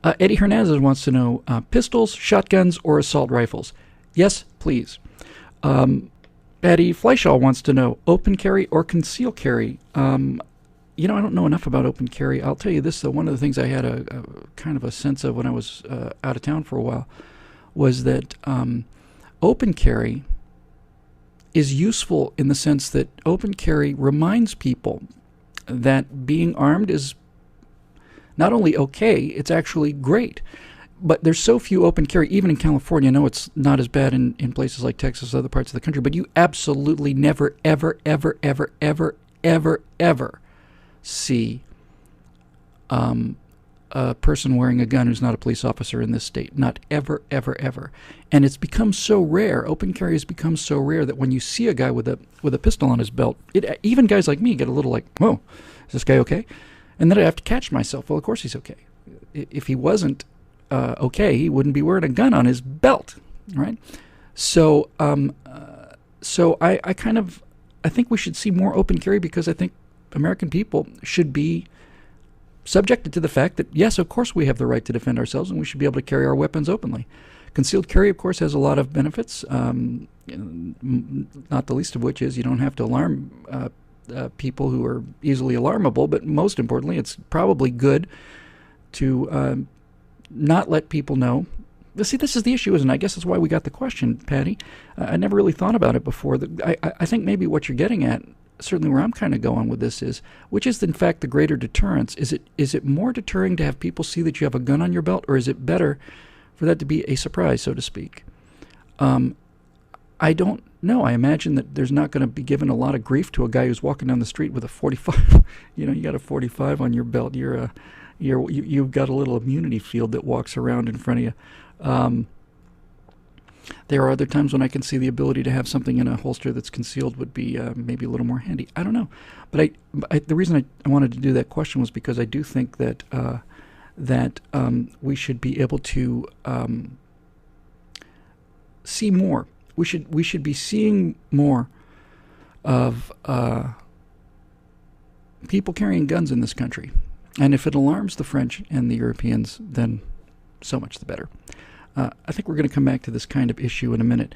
Eddie Hernandez wants to know pistols, shotguns, or assault rifles. Yes, please. Eddie Fleischaw wants to know open carry or conceal carry. I don't know enough about open carry. I'll tell you this, though. One of the things I had a kind of a sense of when I was out of town for a while was that open carry is useful in the sense that open carry reminds people that being armed is not only okay, it's actually great. But there's so few open carry, even in California. I know it's not as bad in places like Texas, other parts of the country, but you absolutely never, ever, ever, ever, ever, ever, ever see a person wearing a gun who's not a police officer in this state. Not ever, ever, ever. And it's become so rare, open carry has become so rare that when you see a guy with a pistol on his belt, even guys like me get a little like, whoa, is this guy okay? And then I have to catch myself. Well, of course he's okay. If he wasn't okay, he wouldn't be wearing a gun on his belt, right? So I think we should see more open carry because I think American people should be subjected to the fact that, yes, of course we have the right to defend ourselves and we should be able to carry our weapons openly. Concealed carry, of course, has a lot of benefits, not the least of which is you don't have to alarm people who are easily alarmable, but most importantly, it's probably good to not let people know. See, this is the issue, isn't it? I guess that's why we got the question, Patty. I never really thought about it before. I think maybe what you're getting at, certainly where I'm kind of going with this is, which is in fact the greater deterrence? Is it more deterring to have people see that you have a gun on your belt, or is it better for that to be a surprise, so to speak? I don't know. I imagine that there's not going to be given a lot of grief to a guy who's walking down the street with a 45. You got a 45 on your belt. You've got a little immunity field that walks around in front of you. There are other times when I can see the ability to have something in a holster that's concealed would be maybe a little more handy. I don't know. But the reason I wanted to do that question was because I do think that we should be able to see more. We should be seeing more of people carrying guns in this country. And if it alarms the French and the Europeans, then so much the better. I think we're going to come back to this kind of issue in a minute.